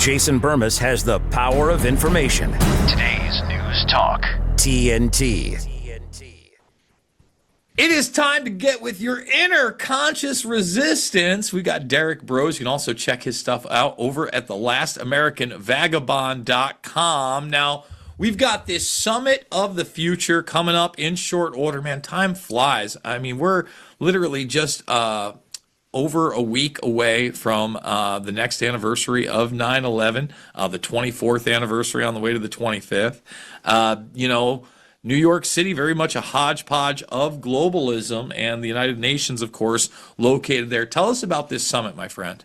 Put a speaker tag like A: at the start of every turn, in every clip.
A: Jason Bermas has the power of information.
B: Today's News Talk.
A: TNT.
C: It is time to get with your inner conscious resistance. We got Derek Bros. You can also check his stuff out over at thelastamericanvagabond.com. Now, we've got this Summit of the Future coming up in short order. Man, time flies. I mean, we're literally just over a week away from the next anniversary of 9/11, the 24th anniversary on the way to the 25th. New York City, very much a hodgepodge of globalism, and the United Nations, of course, located there. Tell us about this summit, my friend.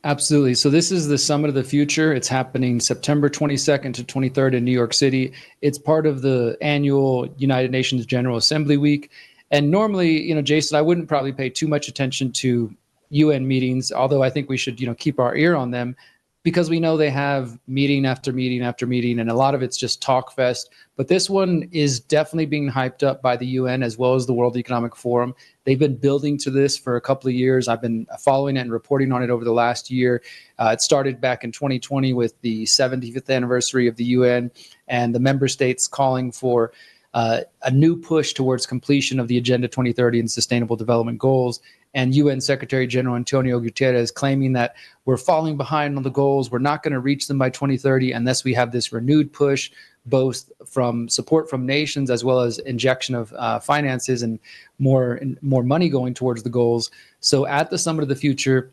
D: Absolutely. So this is the Summit of the Future. It's happening September 22nd to 23rd in New York City. It's part of the annual United Nations General Assembly Week. And normally, Jason, I wouldn't probably pay too much attention to UN meetings, although I think we should, keep our ear on them, because we know they have meeting after meeting after meeting, and a lot of it's just talk fest. But this one is definitely being hyped up by the UN as well as the World Economic Forum. They've been building to this for a couple of years. I've been following it and reporting on it over the last year. It started back in 2020 with the 75th anniversary of the UN and the member states calling for a new push towards completion of the Agenda 2030 and Sustainable Development Goals. And UN Secretary General Antonio Guterres claiming that we're falling behind on the goals, we're not going to reach them by 2030 unless we have this renewed push, both from support from nations as well as injection of finances and more money going towards the goals. So at the Summit of the Future,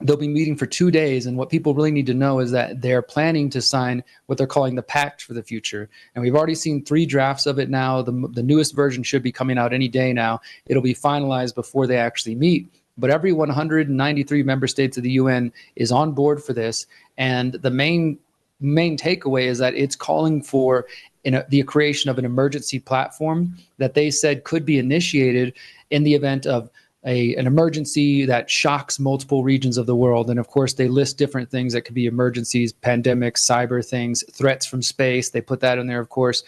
D: they'll be meeting for 2 days, and what people really need to know is that they're planning to sign what they're calling the Pact for the Future. And we've already seen 3 drafts of it now. The newest version should be coming out any day now. It'll be finalized before they actually meet. But every 193 member states of the UN is on board for this. And the main takeaway is that it's calling for the creation of an emergency platform that they said could be initiated in the event of an emergency that shocks multiple regions of the world. And of course, they list different things that could be emergencies, pandemics, cyber things, threats from space. They put that in there, of course,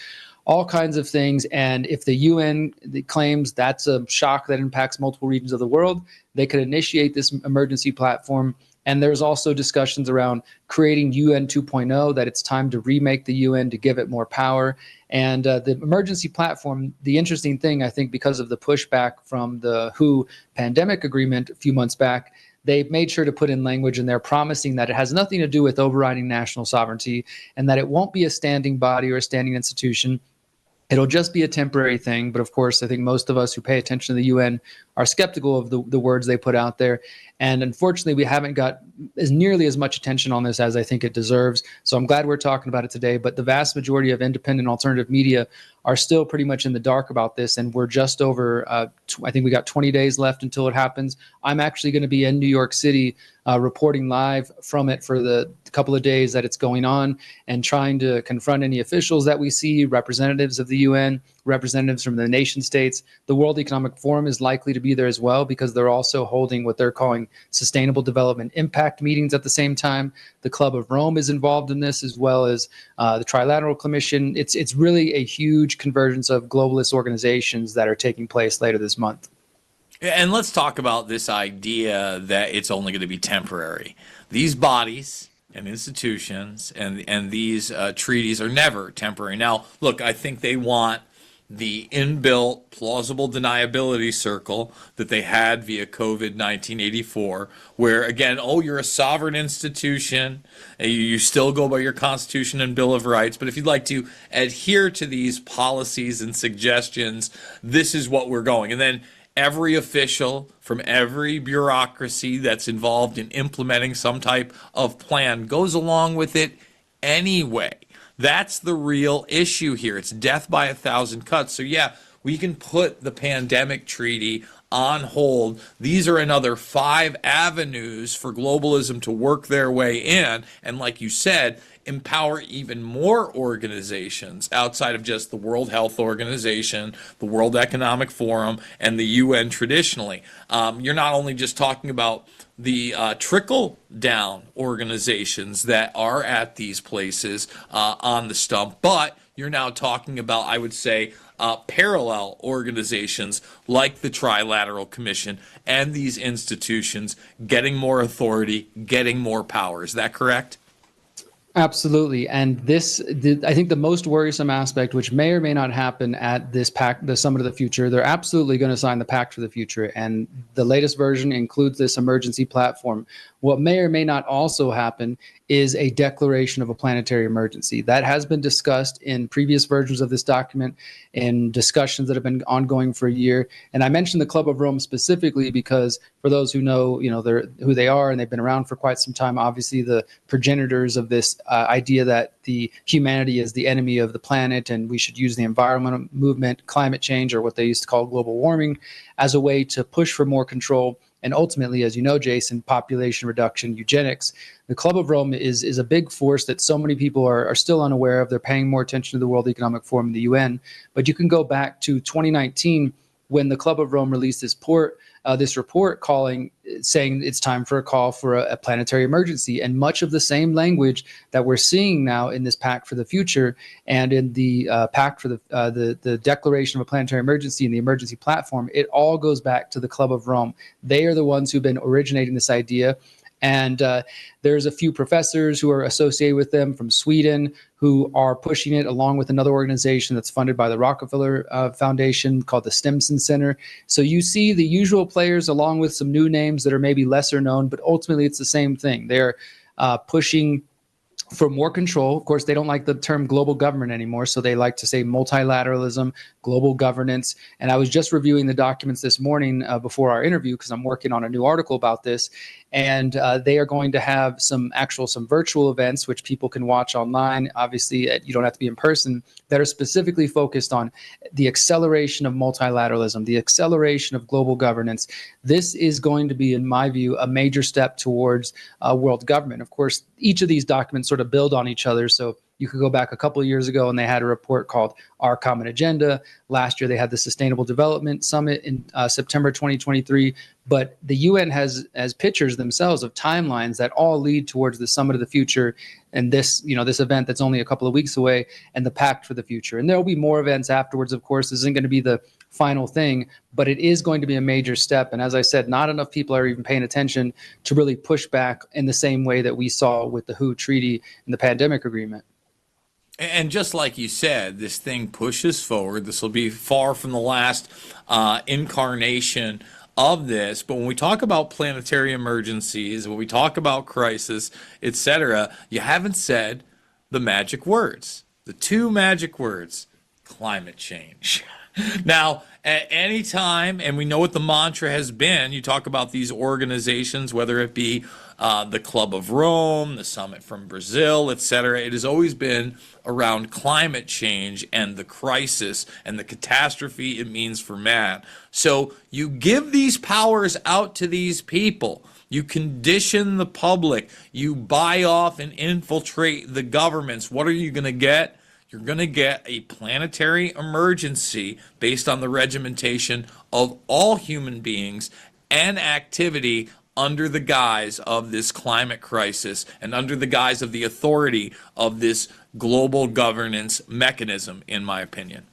D: all kinds of things. And if the UN claims that's a shock that impacts multiple regions of the world, they could initiate this emergency platform. And there's also discussions around creating UN 2.0, that it's time to remake the UN to give it more power. And the emergency platform, the interesting thing, I think, because of the pushback from the WHO pandemic agreement a few months back, they've made sure to put in language in there promising that it has nothing to do with overriding national sovereignty and that it won't be a standing body or a standing institution. It'll just be a temporary thing. But of course, I think most of us who pay attention to the UN are skeptical of the words they put out there. And unfortunately, we haven't got nearly as much attention on this as I think it deserves. So I'm glad we're talking about it today. But the vast majority of independent alternative media are still pretty much in the dark about this. And we're just over, I think we got 20 days left until it happens. I'm actually going to be in New York City reporting live from it for the couple of days that it's going on and trying to confront any officials that we see, representatives of the UN, representatives from the nation states. The World Economic Forum is likely to be there as well because they're also holding what they're calling Sustainable Development Impact meetings at the same time. The Club of Rome is involved in this, as well as the Trilateral Commission. It's really a huge convergence of globalist organizations that are taking place later this month.
C: And let's talk about this idea that it's only going to be temporary. These bodies and institutions and these treaties are never temporary. Now, look, I think they want the inbuilt plausible deniability circle that they had via COVID 1984, where again, you're a sovereign institution, you still go by your Constitution and Bill of Rights, but if you'd like to adhere to these policies and suggestions, this is what we're going. And then every official from every bureaucracy that's involved in implementing some type of plan goes along with it anyway. That's the real issue here. It's death by 1,000 cuts. So yeah, we can put the pandemic treaty on hold. These are another 5 avenues for globalism to work their way in. And like you said, empower even more organizations outside of just the World Health Organization, the World Economic Forum, and the UN traditionally. You're not only just talking about the trickle-down organizations that are at these places on the stump, but you're now talking about, I would say, parallel organizations like the Trilateral Commission and these institutions getting more authority, getting more power. Is that correct?
D: Absolutely. And I think the most worrisome aspect, which may or may not happen at this pact, the Summit of the Future, they're absolutely going to sign the Pact for the Future. And the latest version includes this emergency platform. What may or may not also happen is a declaration of a planetary emergency. That has been discussed in previous versions of this document, in discussions that have been ongoing for a year. And I mentioned the Club of Rome specifically because for those who know, they're who they are and they've been around for quite some time, obviously the progenitors of this idea that the humanity is the enemy of the planet and we should use the environmental movement, climate change, or what they used to call global warming, as a way to push for more control. And ultimately, as you know, Jason, population reduction, eugenics. The Club of Rome is a big force that so many people are still unaware of. They're paying more attention to the World Economic Forum and the UN. But you can go back to 2019 when the Club of Rome released this report saying it's time for a call for a planetary emergency. And much of the same language that we're seeing now in this Pact for the Future and in the Pact for the Declaration of a Planetary Emergency and the emergency platform, it all goes back to the Club of Rome. They are the ones who've been originating this idea. And there's a few professors who are associated with them from Sweden who are pushing it, along with another organization that's funded by the Rockefeller Foundation called the Stimson Center. So you see the usual players along with some new names that are maybe lesser known, but ultimately it's the same thing. They're pushing for more control. Of course, they don't like the term global government anymore, so they like to say multilateralism, global governance. And I was just reviewing the documents this morning before our interview because I'm working on a new article about this. And they are going to have some virtual events, which people can watch online. Obviously, you don't have to be in person, that are specifically focused on the acceleration of multilateralism, the acceleration of global governance. This is going to be, in my view, a major step towards world government. Of course, each of these documents sort of build on each other. So you could go back a couple of years ago and they had a report called Our Common Agenda. Last year, they had the Sustainable Development Summit in September 2023. But the UN has pictures themselves of timelines that all lead towards the Summit of the Future and this event that's only a couple of weeks away and the Pact for the Future. And there will be more events afterwards, of course. This isn't going to be the final thing, but it is going to be a major step. And as I said, not enough people are even paying attention to really push back in the same way that we saw with the WHO Treaty and the Pandemic Agreement.
C: And just like you said, this thing pushes forward. This will be far from the last incarnation of this. But when we talk about planetary emergencies, when we talk about crisis, etc., you haven't said the magic words, the two magic words: climate change. Now, at any time, and we know what the mantra has been, you talk about these organizations, whether it be the Club of Rome, the Summit from Brazil, etc. It has always been around climate change and the crisis and the catastrophe it means for man. So you give these powers out to these people. You condition the public. You buy off and infiltrate the governments. What are you going to get? You're going to get a planetary emergency based on the regimentation of all human beings and activity under the guise of this climate crisis and under the guise of the authority of this global governance mechanism, in my opinion.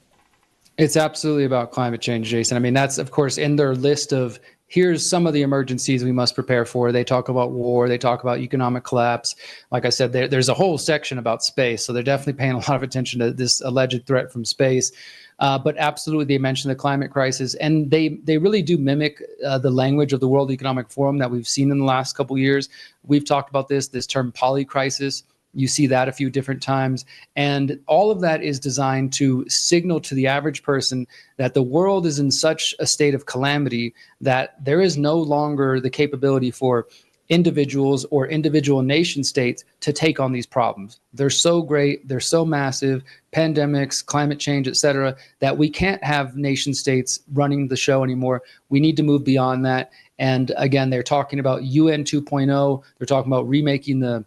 D: It's absolutely about climate change, Jason. I mean, that's, of course, in their list of here's some of the emergencies we must prepare for. They talk about war. They talk about economic collapse. Like I said, there's a whole section about space. So they're definitely paying a lot of attention to this alleged threat from space. But absolutely, they mention the climate crisis. And they really do mimic the language of the World Economic Forum that we've seen in the last couple of years. We've talked about this term polycrisis. You see that a few different times. And all of that is designed to signal to the average person that the world is in such a state of calamity that there is no longer the capability for individuals or individual nation states to take on these problems. They're so great, they're so massive, pandemics, climate change, et cetera, that we can't have nation states running the show anymore. We need to move beyond that. And again, they're talking about UN 2.0. They're talking about remaking the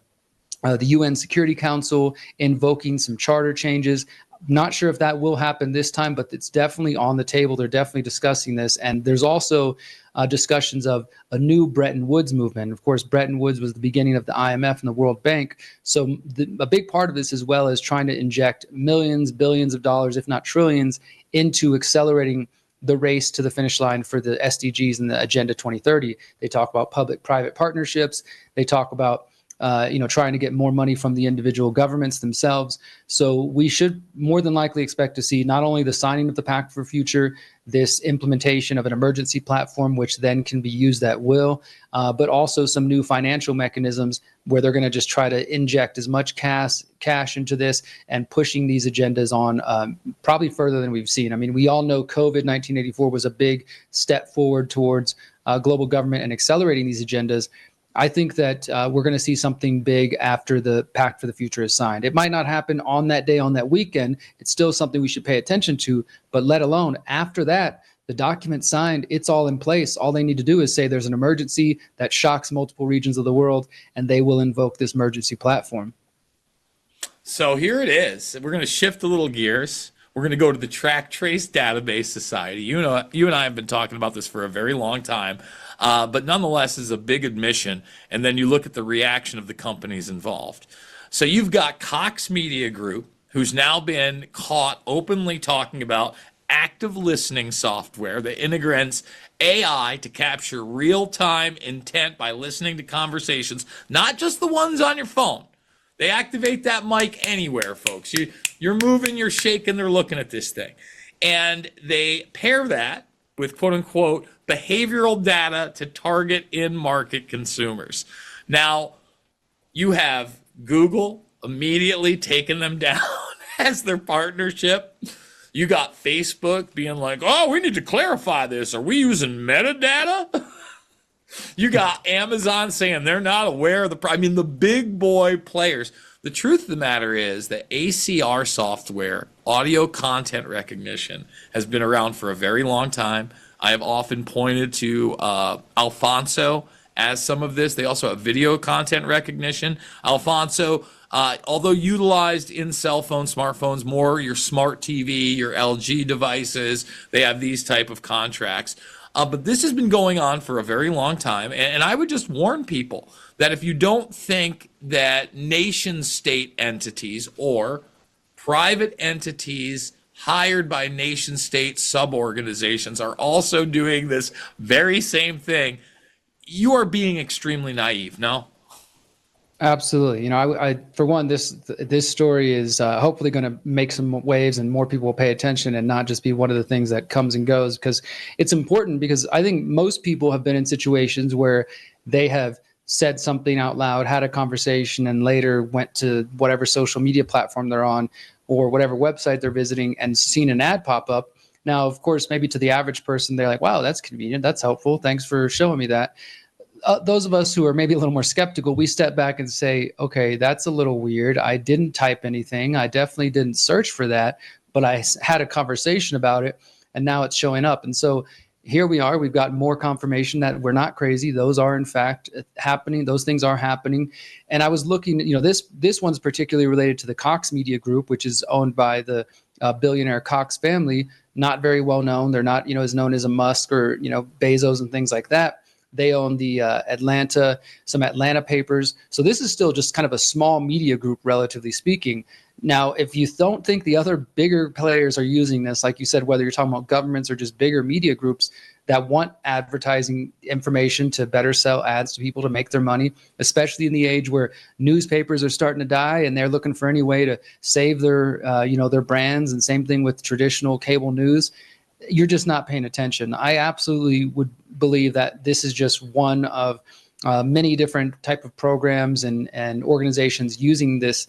D: UN Security Council, invoking some charter changes. Not sure if that will happen this time, but it's definitely on the table. They're definitely discussing this. And there's also discussions of a new Bretton Woods movement. Of course, Bretton Woods was the beginning of the IMF and the World Bank. So a big part of this as well is trying to inject millions, billions of dollars, if not trillions, into accelerating the race to the finish line for the SDGs and the Agenda 2030. They talk about public-private partnerships. They talk about trying to get more money from the individual governments themselves. So we should more than likely expect to see not only the signing of the Pact for Future, this implementation of an emergency platform, which then can be used at will, but also some new financial mechanisms where they're going to just try to inject as much cash into this and pushing these agendas on probably further than we've seen. I mean, we all know COVID 1984 was a big step forward towards global government and accelerating these agendas. I think that we're going to see something big after the Pact for the Future is signed. It might not happen on that day, on that weekend. It's still something we should pay attention to, but let alone after that, the document signed, it's all in place. All they need to do is say there's an emergency that shocks multiple regions of the world, and they will invoke this emergency platform.
C: So here it is. We're going to shift a little gears. We're going to go to the Track Trace Database Society. You and I have been talking about this for a very long time, but nonetheless is a big admission. And then you look at the reaction of the companies involved. So you've got Cox Media Group, who's now been caught openly talking about active listening software that integrates AI to capture real-time intent by listening to conversations, not just the ones on your phone. They activate that mic anywhere, folks. You're moving, you're shaking, they're looking at this thing. And they pair that with quote-unquote behavioral data to target in-market consumers. Now, you have Google immediately taking them down as their partnership. You got Facebook being like, oh, we need to clarify this. Are we using metadata? You got Amazon saying they're not aware of the big boy players. The truth of the matter is that ACR software, audio content recognition, has been around for a very long time. I have often pointed to Alfonso as some of this. They also have video content recognition. Alfonso, although utilized in cell phones, smartphones, more your smart TV, your LG devices, they have these type of contracts. But this has been going on for a very long time. And I would just warn people that if you don't think that nation-state entities or private entities hired by nation-state sub-organizations are also doing this very same thing, you are being extremely naive, no?
D: Absolutely. I for one, this story is hopefully going to make some waves and more people will pay attention and not just be one of the things that comes and goes, because it's important. Because I think most people have been in situations where they have said something out loud, had a conversation, and later went to whatever social media platform they're on or whatever website they're visiting and seen an ad pop up. Now, of course, maybe to the average person, they're like, wow, that's convenient. That's helpful. Thanks for showing me that. Those of us who are maybe a little more skeptical, we step back and say, okay, that's a little weird. I didn't type anything. I definitely didn't search for that, but I had a conversation about it and now it's showing up. And so here we are. We've got more confirmation that we're not crazy. Those are in fact happening. Those things are happening. And I was looking, this one's particularly related to the Cox Media Group, which is owned by the billionaire Cox family. Not very well known. They're not, as known as a Musk or, Bezos and things like that. They own the some Atlanta papers. So this is still just kind of a small media group, relatively speaking. Now, if you don't think the other bigger players are using this, like you said, whether you're talking about governments or just bigger media groups that want advertising information to better sell ads to people to make their money, especially in the age where newspapers are starting to die and they're looking for any way to save their, their brands, and same thing with traditional cable news. You're just not paying attention. I absolutely would believe that this is just one of many different type of programs and organizations using this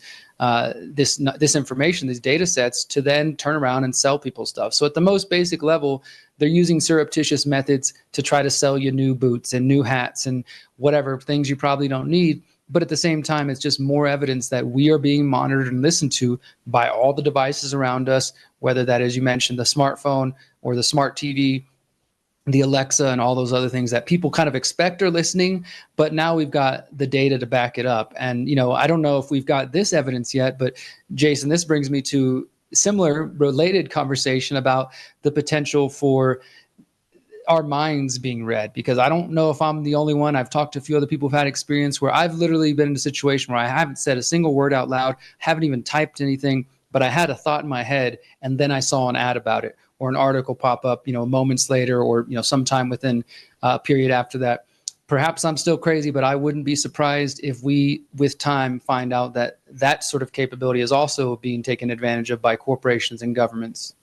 D: information, these data sets, to then turn around and sell people stuff. So at the most basic level, they're using surreptitious methods to try to sell you new boots and new hats and whatever things you probably don't need. But at the same time, it's just more evidence that we are being monitored and listened to by all the devices around us, whether that is, you mentioned, the smartphone or the smart TV, the Alexa, and all those other things that people kind of expect are listening. But now we've got the data to back it up. And, I don't know if we've got this evidence yet, but Jason, this brings me to a similar related conversation about the potential for our minds being read, because I don't know if I'm the only one. I've talked to a few other people who've had experience where I've literally been in a situation where I haven't said a single word out loud, haven't even typed anything, but I had a thought in my head and then I saw an ad about it or an article pop up, moments later or, sometime within a period after that. Perhaps I'm still crazy, but I wouldn't be surprised if we, with time, find out that that sort of capability is also being taken advantage of by corporations and governments.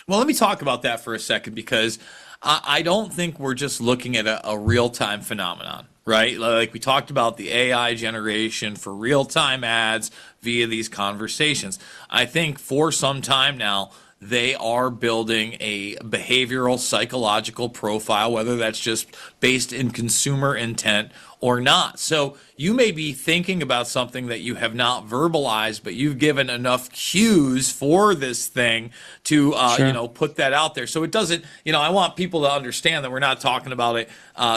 C: Well, let me talk about that for a second because I don't think we're just looking at a real-time phenomenon, right? Like we talked about the AI generation for real-time ads via these conversations. I think for some time now, they are building a behavioral psychological profile, whether that's just based in consumer intent or not. So you may be thinking about something that you have not verbalized, but you've given enough cues for this thing to,
D: Sure.
C: put that out there. So it doesn't, I want people to understand that we're not talking about it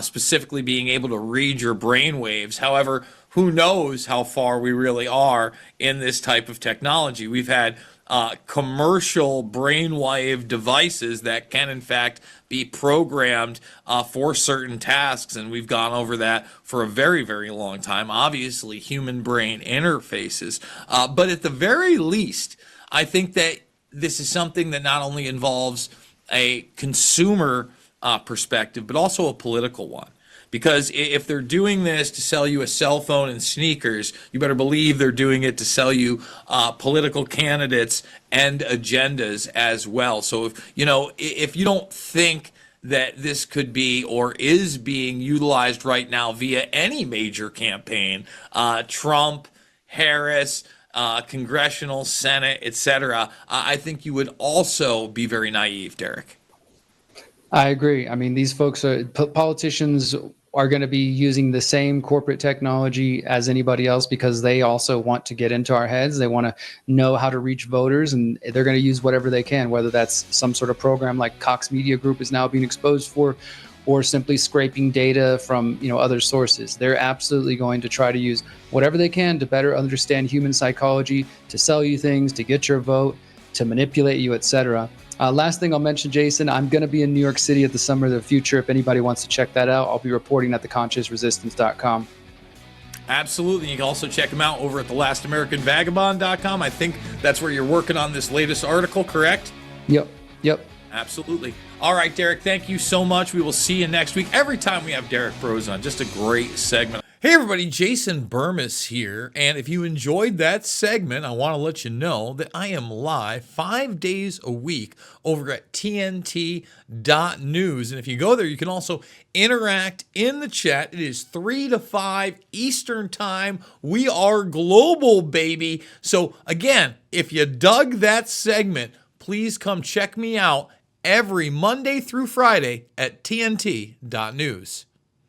C: specifically being able to read your brain waves. However, who knows how far we really are in this type of technology? We've had commercial brainwave devices that can, in fact, be programmed for certain tasks, and we've gone over that for a very, very long time. Obviously, human brain interfaces, but at the very least, I think that this is something that not only involves a consumer perspective, but also a political one. Because if they're doing this to sell you a cell phone and sneakers, you better believe they're doing it to sell you political candidates and agendas as well. So if you don't think that this could be or is being utilized right now via any major campaign, Trump, Harris, congressional, Senate, etc., I think you would also be very naive, Derek.
D: I agree. I mean, these folks politicians are going to be using the same corporate technology as anybody else because they also want to get into our heads. They want to know how to reach voters, and they're going to use whatever they can, whether that's some sort of program like Cox Media Group is now being exposed for, or simply scraping data from other sources. They're absolutely going to try to use whatever they can to better understand human psychology, to sell you things, to get your vote, to manipulate you, etc. Last thing I'll mention, Jason, I'm going to be in New York City at the Summer of the Future. If anybody wants to check that out, I'll be reporting at theconsciousresistance.com.
C: Absolutely. You can also check them out over at thelast.americanvagabond.com. I think that's where you're working on this latest article, correct?
D: Yep.
C: Absolutely. All right, Derek, thank you so much. We will see you next week. Every time we have Derek Bros on, just a great segment. Hey, everybody, Jason Bermas here. And if you enjoyed that segment, I want to let you know that I am live 5 days a week over at TNT.news. And if you go there, you can also interact in the chat. It is 3 to 5 Eastern Time. We are global, baby. So, again, if you dug that segment, please come check me out every Monday through Friday at TNT.news.